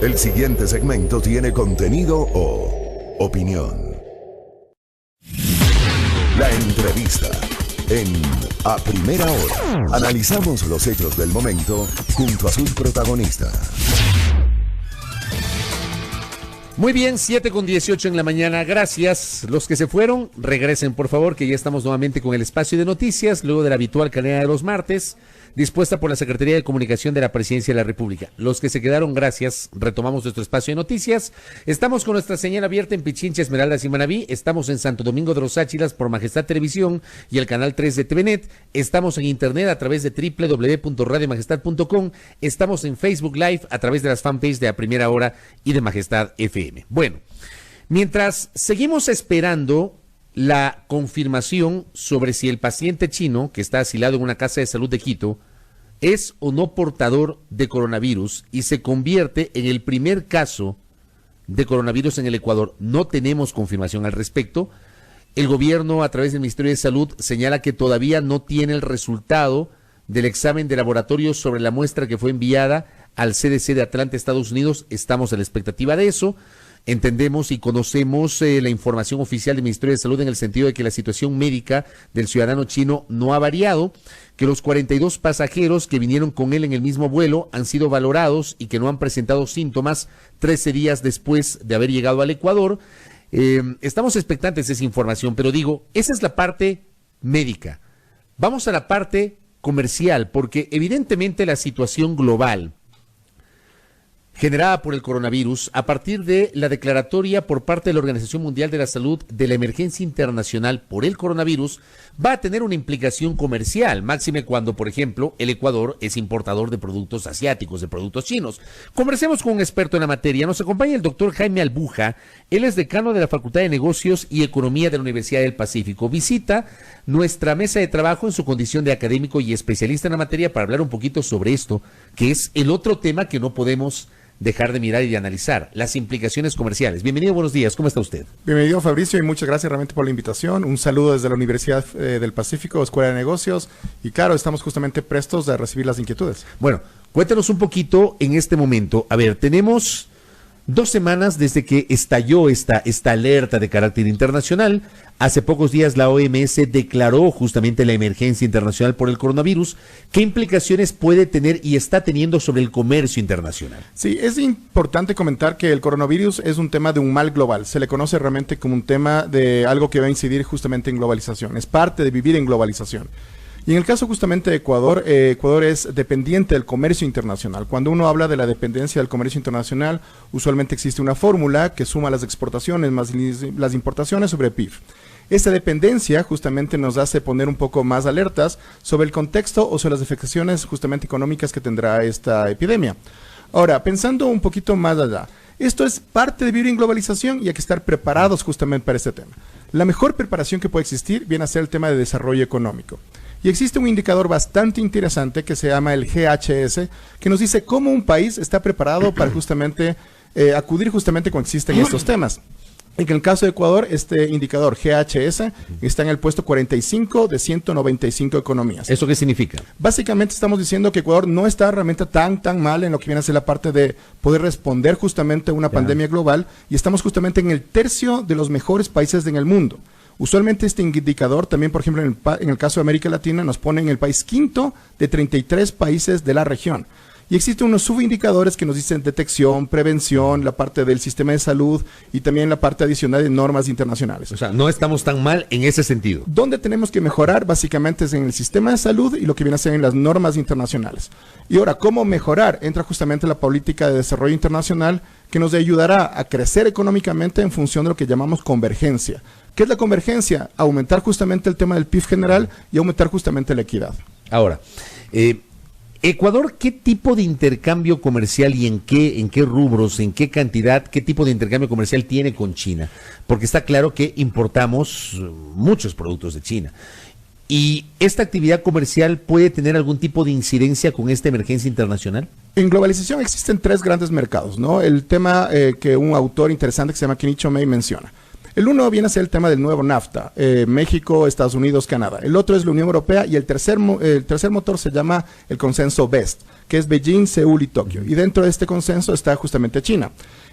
El siguiente segmento tiene contenido o opinión. La entrevista en A Primera Hora. Analizamos los hechos del momento junto a sus protagonistas. Muy bien, 7:18 en la mañana, gracias. Los que se fueron, regresen por favor, que ya estamos nuevamente con el espacio de noticias, luego de la habitual cadena de los martes, dispuesta por la Secretaría de Comunicación de la Presidencia de la República. Los que se quedaron, gracias, retomamos nuestro espacio de noticias. Estamos con nuestra señal abierta en Pichincha, Esmeraldas y Manabí, estamos en Santo Domingo de los Áchilas por Majestad Televisión y el canal 3 de TVNet, estamos en internet a través de www.radiomajestad.com, estamos en Facebook Live a través de las fanpages de A Primera Hora y de Majestad FM. Bueno, mientras seguimos esperando la confirmación sobre si el paciente chino que está asilado en una casa de salud de Quito es o no portador de coronavirus y se convierte en el primer caso de coronavirus en el Ecuador. No tenemos confirmación al respecto. El gobierno, a través del Ministerio de Salud, señala que todavía no tiene el resultado del examen de laboratorio sobre la muestra que fue enviada al CDC de Atlanta, Estados Unidos. Estamos a la expectativa de eso. Entendemos y conocemos la información oficial del Ministerio de Salud en el sentido de que la situación médica del ciudadano chino no ha variado, que los 42 pasajeros que vinieron con él en el mismo vuelo han sido valorados y que no han presentado síntomas 13 días después de haber llegado al Ecuador. Estamos expectantes de esa información, pero digo, esa es la parte médica. Vamos a la parte comercial, porque evidentemente la situación global generada por el coronavirus, a partir de la declaratoria por parte de la Organización Mundial de la Salud de la emergencia internacional por el coronavirus, va a tener una implicación comercial, máxime cuando, por ejemplo, el Ecuador es importador de productos asiáticos, de productos chinos. Conversemos con un experto en la materia. Nos acompaña el doctor Jaime Albuja. Él es decano de la Facultad de Negocios y Economía de la Universidad del Pacífico. Visita nuestra mesa de trabajo en su condición de académico y especialista en la materia para hablar un poquito sobre esto, que es el otro tema que no podemos dejar de mirar y de analizar, las implicaciones comerciales. Bienvenido, buenos días, ¿cómo está usted? Bienvenido, Fabricio, y muchas gracias realmente por la invitación. Un saludo desde la Universidad del Pacífico, Escuela de Negocios, y claro, estamos justamente prestos a recibir las inquietudes. Bueno, cuéntanos un poquito en este momento. A ver, tenemos 2 semanas desde que estalló esta alerta de carácter internacional. Hace pocos días la OMS declaró justamente la emergencia internacional por el coronavirus. ¿Qué implicaciones puede tener y está teniendo sobre el comercio internacional? Sí, es importante comentar que el coronavirus es un tema de un mal global. Se le conoce realmente como un tema de algo que va a incidir justamente en globalización. Es parte de vivir en globalización. Y en el caso justamente de Ecuador, Ecuador es dependiente del comercio internacional. Cuando uno habla de la dependencia del comercio internacional, usualmente existe una fórmula que suma las exportaciones más las importaciones sobre PIB. Esta dependencia justamente nos hace poner un poco más alertas sobre el contexto o sobre las afectaciones justamente económicas que tendrá esta epidemia. Ahora, pensando un poquito más allá, esto es parte de vivir en globalización y hay que estar preparados justamente para este tema. La mejor preparación que puede existir viene a ser el tema de desarrollo económico. Y existe un indicador bastante interesante que se llama el GHS, que nos dice cómo un país está preparado para justamente acudir justamente cuando existen estos temas. En el caso de Ecuador, este indicador GHS está en el puesto 45 de 195 economías. ¿Eso qué significa? Básicamente estamos diciendo que Ecuador no está realmente tan mal en lo que viene a ser la parte de poder responder justamente a una pandemia global, y estamos justamente en el tercio de los mejores países en el mundo. Usualmente este indicador también, por ejemplo, en el caso de América Latina, nos pone en el país quinto de 33 países de la región. Y existen unos subindicadores que nos dicen detección, prevención, la parte del sistema de salud y también la parte adicional de normas internacionales. O sea, no estamos tan mal en ese sentido. Donde tenemos que mejorar básicamente es en el sistema de salud y lo que viene a ser en las normas internacionales. Y ahora, ¿cómo mejorar? Entra justamente la política de desarrollo internacional que nos ayudará a crecer económicamente en función de lo que llamamos convergencia. ¿Qué es la convergencia? Aumentar justamente el tema del PIB general y aumentar justamente la equidad. Ahora, Ecuador, ¿qué tipo de intercambio comercial y en qué rubros, en qué cantidad, qué tipo de intercambio comercial tiene con China? Porque está claro que importamos muchos productos de China. ¿Y esta actividad comercial puede tener algún tipo de incidencia con esta emergencia internacional? En globalización existen 3 grandes mercados, ¿no? El tema que un autor interesante que se llama Kenichi Ohmae menciona. El uno viene a ser el tema del nuevo NAFTA, México, Estados Unidos, Canadá. El otro es la Unión Europea y el tercer motor se llama el consenso BEST, que es Beijing, Seúl y Tokio. Y dentro de este consenso está justamente China.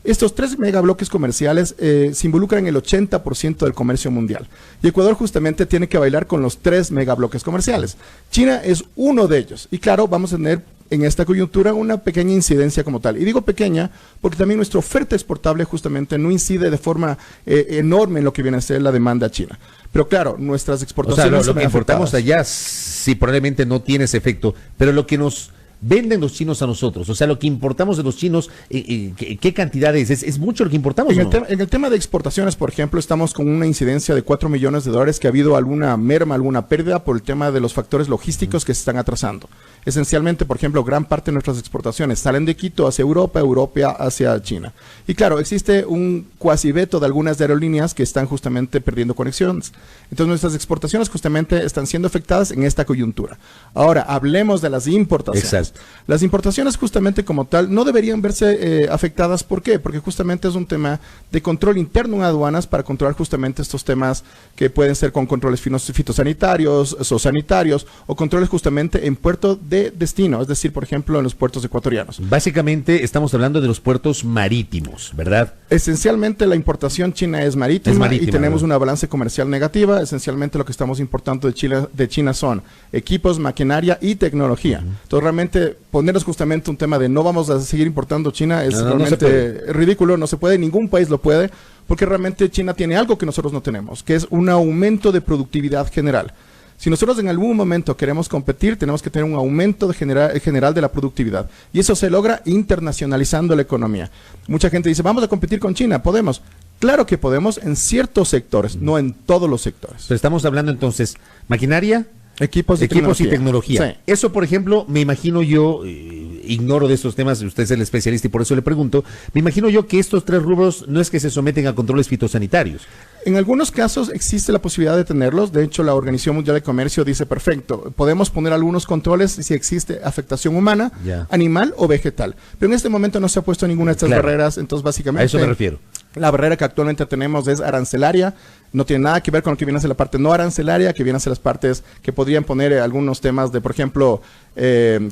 Estos 3 megabloques comerciales se involucran en el 80% del comercio mundial. Y Ecuador justamente tiene que bailar con los 3 megabloques comerciales. China es uno de ellos. Y claro, vamos a tener en esta coyuntura una pequeña incidencia como tal. Y digo pequeña porque también nuestra oferta exportable justamente no incide de forma enorme en lo que viene a ser la demanda china. Pero claro, nuestras exportaciones... O sea, lo que importamos allá sí probablemente no tiene ese efecto, pero lo que nos venden los chinos a nosotros, o sea, lo que importamos de los chinos, ¿qué cantidad es? ¿Es mucho lo que importamos? En el tema de exportaciones, por ejemplo, estamos con una incidencia de $4 millones, que ha habido alguna merma, alguna pérdida por el tema de los factores logísticos que se están atrasando. Esencialmente, por ejemplo, gran parte de nuestras exportaciones salen de Quito hacia Europa, Europa hacia China. Y claro, existe un cuasi veto de algunas aerolíneas que están justamente perdiendo conexiones. Entonces, nuestras exportaciones justamente están siendo afectadas en esta coyuntura. Ahora, hablemos de las importaciones. Exacto. Las importaciones justamente como tal no deberían verse afectadas. ¿Por qué? Porque justamente es un tema de control interno en aduanas para controlar justamente estos temas que pueden ser con controles fitosanitarios, zoosanitarios o controles justamente en puerto de destino, es decir, por ejemplo, en los puertos ecuatorianos. Básicamente estamos hablando de los puertos marítimos, ¿verdad? Esencialmente la importación china es marítima y tenemos una balanza comercial negativa. Esencialmente lo que estamos importando de China son equipos, maquinaria y tecnología. Entonces realmente ponernos justamente un tema de no vamos a seguir importando China es realmente ridículo, no se puede, ningún país lo puede, porque realmente China tiene algo que nosotros no tenemos, que es un aumento de productividad general. Si nosotros en algún momento queremos competir, tenemos que tener un aumento general de la productividad. Y eso se logra internacionalizando la economía. Mucha gente dice, vamos a competir con China, ¿podemos? Claro que podemos en ciertos sectores, no en todos los sectores. Pero estamos hablando entonces, maquinaria, equipos y tecnología. Sí. Eso, por ejemplo, me imagino yo, ignoro de estos temas, usted es el especialista y por eso le pregunto, me imagino yo que estos 3 rubros no es que se someten a controles fitosanitarios. En algunos casos existe la posibilidad de tenerlos. De hecho, la Organización Mundial de Comercio dice, perfecto, podemos poner algunos controles si existe afectación humana, animal o vegetal. Pero en este momento no se ha puesto ninguna de estas barreras, entonces básicamente... A eso me refiero. La barrera que actualmente tenemos es arancelaria, no tiene nada que ver con lo que viene a ser la parte no arancelaria, que viene a ser las partes que podrían poner algunos temas de, por ejemplo,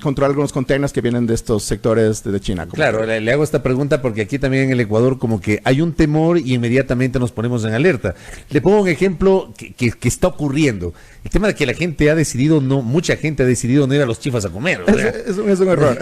controlar algunos containers que vienen de estos sectores de China. Claro, le hago esta pregunta porque aquí también en el Ecuador como que hay un temor y inmediatamente nos ponemos en alerta. Le pongo un ejemplo que está ocurriendo. El tema de que la gente ha decidido, mucha gente ha decidido no ir a los chifas a comer. O sea, es un error.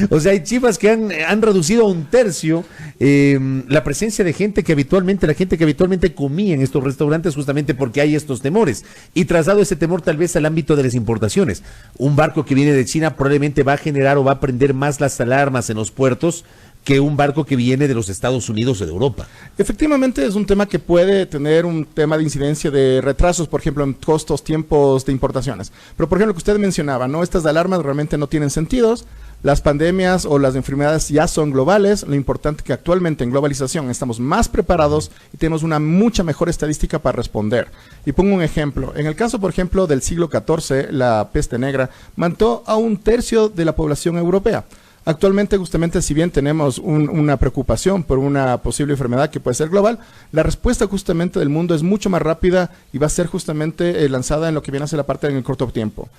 O sea, hay chifas que han reducido a 1/3 la presencia de gente que habitualmente comía en estos restaurantes justamente porque hay estos temores. Y trasladado ese temor tal vez al ámbito de las importaciones. Un barco que viene de China probablemente va a generar o va a prender más las alarmas en los puertos que un barco que viene de los Estados Unidos o de Europa. Efectivamente es un tema que puede tener un tema de incidencia de retrasos, por ejemplo, en costos, tiempos de importaciones. Pero por ejemplo, lo que usted mencionaba, ¿no? Estas alarmas realmente no tienen sentidos. Las pandemias o las enfermedades ya son globales. Lo importante es que actualmente en globalización estamos más preparados y tenemos una mucha mejor estadística para responder. Y pongo un ejemplo. En el caso, por ejemplo, del siglo XIV, la peste negra mató a 1/3 de la población europea. Actualmente, justamente, si bien tenemos una preocupación por una posible enfermedad que puede ser global, la respuesta justamente del mundo es mucho más rápida y va a ser justamente lanzada en lo que viene a ser la parte en el corto tiempo.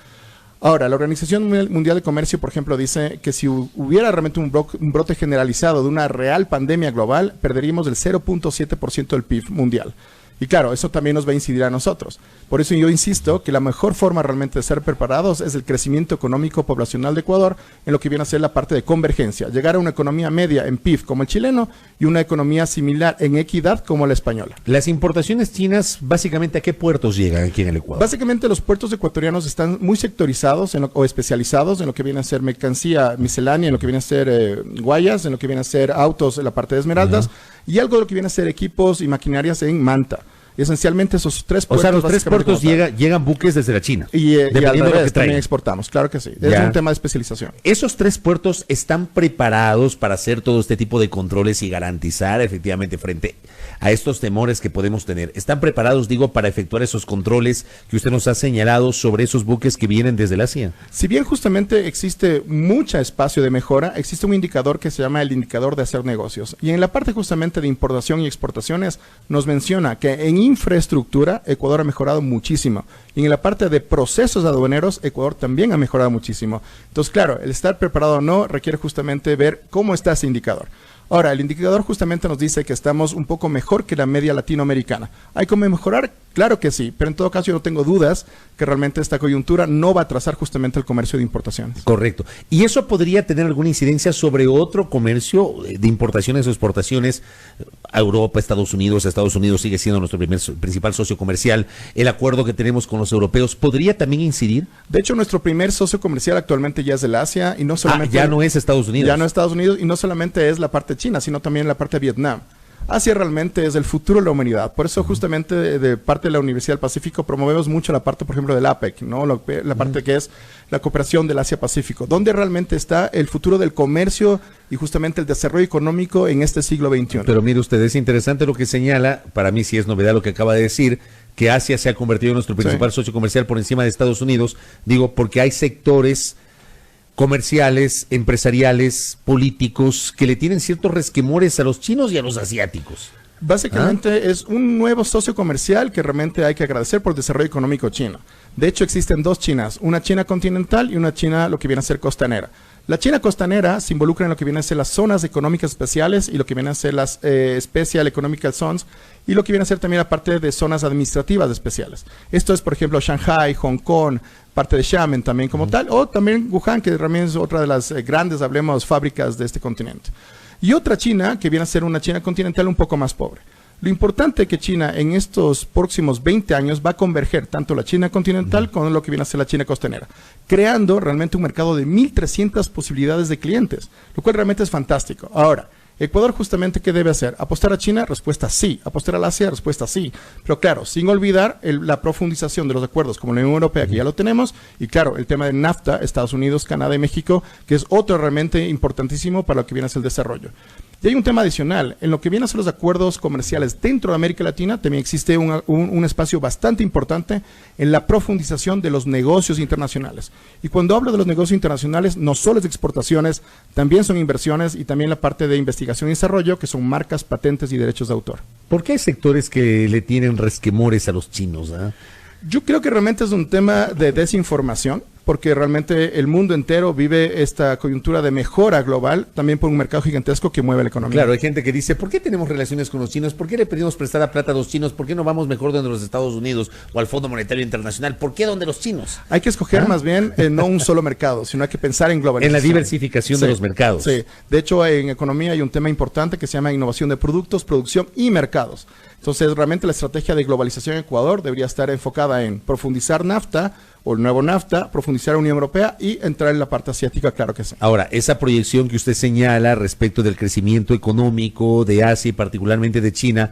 Ahora, la Organización Mundial de Comercio, por ejemplo, dice que si hubiera realmente un brote generalizado de una real pandemia global, perderíamos el 0.7% del PIB mundial. Y claro, eso también nos va a incidir a nosotros. Por eso yo insisto que la mejor forma realmente de ser preparados es el crecimiento económico poblacional de Ecuador en lo que viene a ser la parte de convergencia. Llegar a una economía media en PIB como el chileno y una economía similar en equidad como la española. Las importaciones chinas, básicamente, ¿a qué puertos llegan aquí en el Ecuador? Básicamente los puertos ecuatorianos están muy sectorizados o especializados en lo que viene a ser mercancía miscelánea, en lo que viene a ser guayas, en lo que viene a ser autos en la parte de Esmeraldas y algo de lo que viene a ser equipos y maquinarias en Manta. Y esencialmente esos tres puertos. O sea, los tres básicamente puertos llegan buques desde la China. Y dependiendo de lo que también exportamos, claro que sí. Es un tema de especialización. ¿Esos tres puertos están preparados para hacer todo este tipo de controles y garantizar efectivamente frente a estos temores que podemos tener? ¿Están preparados, digo, para efectuar esos controles que usted nos ha señalado sobre esos buques que vienen desde el Asia? Si bien justamente existe mucho espacio de mejora, existe un indicador que se llama el indicador de hacer negocios. Y en la parte justamente de importación y exportaciones nos menciona que en infraestructura Ecuador ha mejorado muchísimo. Y en la parte de procesos aduaneros Ecuador también ha mejorado muchísimo. Entonces, claro, el estar preparado o no requiere justamente ver cómo está ese indicador. Ahora, el indicador justamente nos dice que estamos un poco mejor que la media latinoamericana. ¿Hay cómo mejorar? Claro que sí, pero en todo caso yo no tengo dudas que realmente esta coyuntura no va a atrasar justamente el comercio de importaciones. Correcto. ¿Y eso podría tener alguna incidencia sobre otro comercio de importaciones o exportaciones a Europa, Estados Unidos? Estados Unidos sigue siendo nuestro principal socio comercial. ¿El acuerdo que tenemos con los europeos podría también incidir? De hecho, nuestro primer socio comercial actualmente ya es del Asia y no solamente... ya no es Estados Unidos. Ya no es Estados Unidos y no solamente es la parte China, sino también la parte de Vietnam. Asia realmente es el futuro de la humanidad. Por eso justamente de parte de la Universidad del Pacífico promovemos mucho la parte, por ejemplo, del APEC, ¿no? La parte que es la cooperación del Asia-Pacífico, donde realmente está el futuro del comercio y justamente el desarrollo económico en este siglo XXI. Pero mire usted, es interesante lo que señala, para mí sí es novedad lo que acaba de decir, que Asia se ha convertido en nuestro principal socio comercial por encima de Estados Unidos, digo, porque hay sectores comerciales, empresariales, políticos, que le tienen ciertos resquemores a los chinos y a los asiáticos. Básicamente es un nuevo socio comercial que realmente hay que agradecer por el desarrollo económico chino. De hecho, existen dos Chinas, una China continental y una China lo que viene a ser costanera. La China costanera se involucra en lo que vienen a ser las zonas económicas especiales y lo que vienen a ser las Special Economic Zones y lo que viene a ser también la parte de zonas administrativas especiales. Esto es, por ejemplo, Shanghai, Hong Kong, parte de Xiamen también como tal, o también Wuhan, que también es otra de las grandes, hablemos, fábricas de este continente. Y otra China, que viene a ser una China continental un poco más pobre. Lo importante es que China en estos próximos 20 años va a converger tanto la China continental con lo que viene a ser la China costanera, creando realmente un mercado de 1.300 posibilidades de clientes, lo cual realmente es fantástico. Ahora, Ecuador justamente, ¿qué debe hacer? ¿Apostar a China? Respuesta sí. ¿Apostar al Asia? Respuesta sí. Pero claro, sin olvidar la profundización de los acuerdos como la Unión Europea, que ya lo tenemos, y claro, el tema de NAFTA, Estados Unidos, Canadá y México, que es otro realmente importantísimo para lo que viene a ser el desarrollo. Y hay un tema adicional, en lo que viene a ser los acuerdos comerciales dentro de América Latina, también existe un espacio bastante importante en la profundización de los negocios internacionales. Y cuando hablo de los negocios internacionales, no solo es de exportaciones, también son inversiones y también la parte de investigación y desarrollo, que son marcas, patentes y derechos de autor. ¿Por qué hay sectores que le tienen resquemores a los chinos? Yo creo que realmente es un tema de desinformación, porque realmente el mundo entero vive esta coyuntura de mejora global, también por un mercado gigantesco que mueve la economía. Claro, hay gente que dice, ¿por qué tenemos relaciones con los chinos? ¿Por qué le pedimos prestada plata a los chinos? ¿Por qué no vamos mejor donde los Estados Unidos o al Fondo Monetario Internacional? ¿Por qué donde los chinos? Hay que escoger más bien no un solo mercado, sino hay que pensar en globalización. En la diversificación de los mercados. Sí, de hecho en economía hay un tema importante que se llama innovación de productos, producción y mercados. Entonces, realmente la estrategia de globalización en Ecuador debería estar enfocada en profundizar NAFTA o el nuevo NAFTA, profundizar Unión Europea y entrar en la parte asiática, claro que sí. Ahora, esa proyección que usted señala respecto del crecimiento económico de Asia y particularmente de China,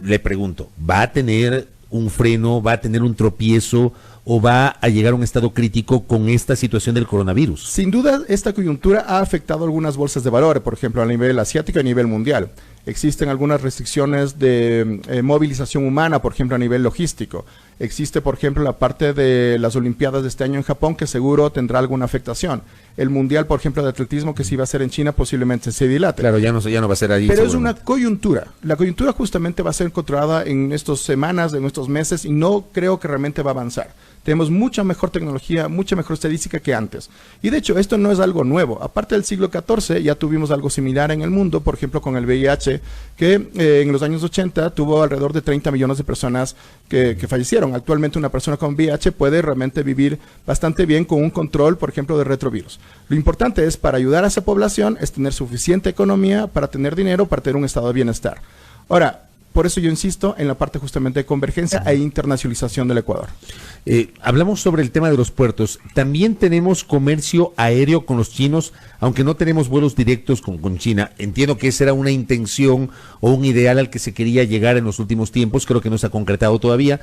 le pregunto, ¿va a tener un freno, va a tener un tropiezo o va a llegar a un estado crítico con esta situación del coronavirus? Sin duda, esta coyuntura ha afectado algunas bolsas de valores, por ejemplo, a nivel asiático y a nivel mundial. Existen algunas restricciones de movilización humana, por ejemplo, a nivel logístico. Existe, por ejemplo, la parte de las Olimpiadas de este año en Japón, que seguro tendrá alguna afectación. El Mundial, por ejemplo, de atletismo, que se iba a hacer en China, posiblemente se dilate. Claro, ya no va a ser ahí. Pero es una coyuntura. La coyuntura justamente va a ser controlada en estas semanas, en estos meses, y no creo que realmente va a avanzar. Tenemos mucha mejor tecnología, mucha mejor estadística que antes. Y de hecho, esto no es algo nuevo. Aparte del siglo XIV, ya tuvimos algo similar en el mundo, por ejemplo, con el VIH, que en los años 80 tuvo alrededor de 30 millones de personas que fallecieron. Actualmente una persona con VIH puede realmente vivir bastante bien con un control, por ejemplo, de retrovirus. Lo importante es, para ayudar a esa población, es tener suficiente economía para tener dinero, para tener un estado de bienestar. Ahora, por eso yo insisto en la parte justamente de convergencia e internacionalización del Ecuador. Hablamos sobre el tema de los puertos. También tenemos comercio aéreo con los chinos, aunque no tenemos vuelos directos con China. Entiendo que esa era una intención o un ideal al que se quería llegar en los últimos tiempos. Creo que no se ha concretado todavía,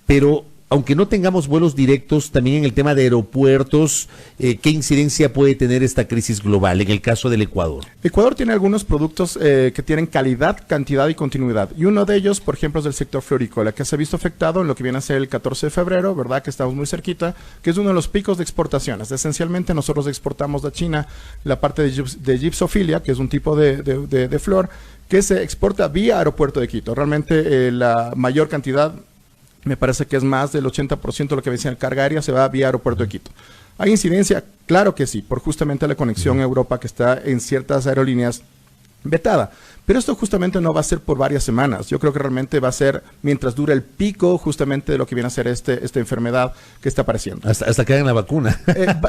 pero aunque no tengamos vuelos directos, también en el tema de aeropuertos, ¿qué incidencia puede tener esta crisis global en el caso del Ecuador? Ecuador tiene algunos productos que tienen calidad, cantidad y continuidad. Y uno de ellos, por ejemplo, es el sector florícola, que se ha visto afectado en lo que viene a ser el 14 de febrero, ¿verdad? Que estamos muy cerquita, que es uno de los picos de exportaciones. Esencialmente, nosotros exportamos de China la parte de Gypsophila, que es un tipo de flor, que se exporta vía aeropuerto de Quito. Realmente la mayor cantidad, me parece que es más del 80% de lo que decía el carga aérea, se va vía aeropuerto de Quito. ¿Hay incidencia? Claro que sí, por justamente la conexión a Europa que está en ciertas aerolíneas vetada. Pero esto justamente no va a ser por varias semanas. Yo creo que realmente va a ser mientras dure el pico justamente de lo que viene a ser esta enfermedad que está apareciendo. Hasta que hagan la vacuna.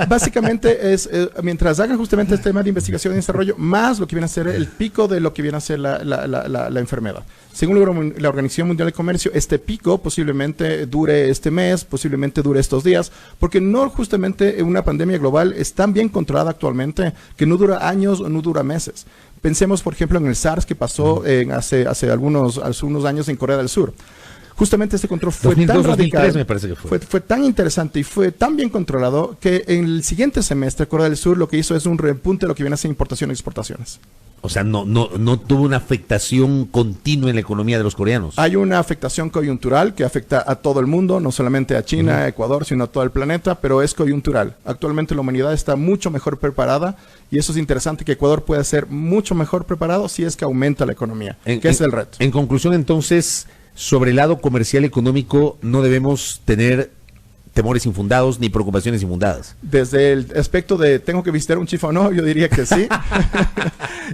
Básicamente es mientras hagan justamente este tema de investigación y desarrollo, más lo que viene a ser el pico de lo que viene a ser la enfermedad. Según la Organización Mundial de Comercio, este pico posiblemente dure este mes, posiblemente dure estos días, porque no justamente una pandemia global es tan bien controlada actualmente que no dura años o no dura meses. Pensemos, por ejemplo, en el SARS que pasó hace algunos años en Corea del Sur. Justamente este control fue 2002, tan radical, 2003 me parece que fue tan interesante y fue tan bien controlado que en el siguiente semestre Corea del Sur lo que hizo es un repunte de lo que viene a ser importación y exportaciones. O sea, no tuvo una afectación continua en la economía de los coreanos. Hay una afectación coyuntural que afecta a todo el mundo, no solamente a China, a Ecuador, sino a todo el planeta, pero es coyuntural. Actualmente la humanidad está mucho mejor preparada y eso es interesante, que Ecuador pueda ser mucho mejor preparado si es que aumenta la economía, que es el reto. En conclusión, entonces, sobre el lado comercial económico, no debemos tener temores infundados ni preocupaciones infundadas. Desde el aspecto de tengo que visitar un chifa o no, yo diría que sí.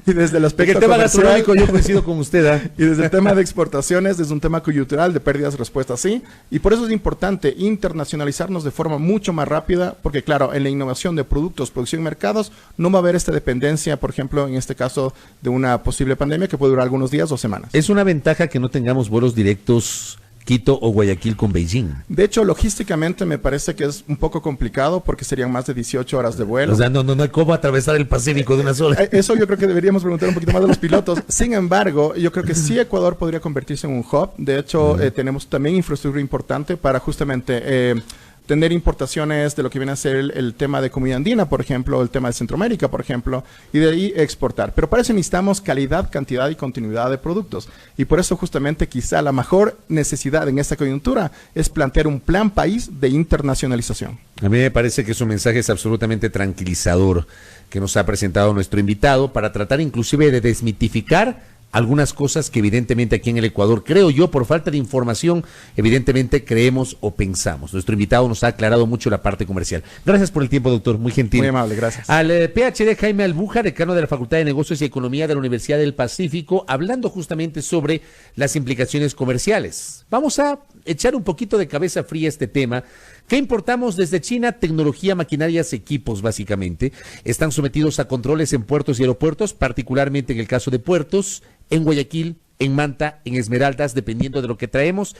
Y desde el aspecto tema gastronómico yo coincido con usted. Y desde el tema de exportaciones, desde un tema coyuntural de pérdidas, respuestas sí. Y por eso es importante internacionalizarnos de forma mucho más rápida, porque claro, en la innovación de productos, producción y mercados, no va a haber esta dependencia, por ejemplo, en este caso, de una posible pandemia que puede durar algunos días o semanas. Es una ventaja que no tengamos vuelos directos Quito o Guayaquil con Beijing. De hecho, logísticamente me parece que es un poco complicado porque serían más de 18 horas de vuelo. O sea, no hay cómo atravesar el Pacífico de una sola. Eso yo creo que deberíamos preguntar un poquito más de los pilotos. Sin embargo, yo creo que sí Ecuador podría convertirse en un hub. De hecho, tenemos también infraestructura importante para justamente tener importaciones de lo que viene a ser el tema de comida andina, por ejemplo, el tema de Centroamérica, por ejemplo, y de ahí exportar. Pero para eso necesitamos calidad, cantidad y continuidad de productos. Y por eso justamente quizá la mejor necesidad en esta coyuntura es plantear un plan país de internacionalización. A mí me parece que su mensaje es absolutamente tranquilizador que nos ha presentado nuestro invitado para tratar inclusive de desmitificar algunas cosas que evidentemente aquí en el Ecuador, creo yo, por falta de información, evidentemente creemos o pensamos. Nuestro invitado nos ha aclarado mucho la parte comercial. Gracias por el tiempo, doctor, muy gentil. Muy amable, gracias. Al PhD Jaime Albuja, decano de la Facultad de Negocios y Economía de la Universidad del Pacífico, hablando justamente sobre las implicaciones comerciales. Vamos a echar un poquito de cabeza fría este tema. ¿Qué importamos desde China? Tecnología, maquinarias, equipos, básicamente. Están sometidos a controles en puertos y aeropuertos, particularmente en el caso de puertos, en Guayaquil, en Manta, en Esmeraldas, dependiendo de lo que traemos.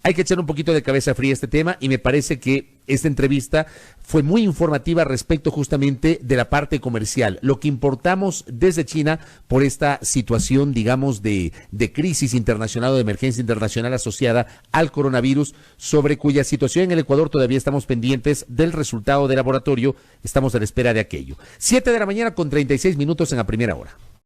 Hay que echar un poquito de cabeza fría a este tema y me parece que esta entrevista fue muy informativa respecto justamente de la parte comercial, lo que importamos desde China por esta situación, digamos, de crisis internacional o de emergencia internacional asociada al coronavirus, sobre cuya situación en el Ecuador todavía estamos pendientes del resultado de laboratorio, estamos a la espera de aquello. 7 de la mañana con 36 minutos en la primera hora.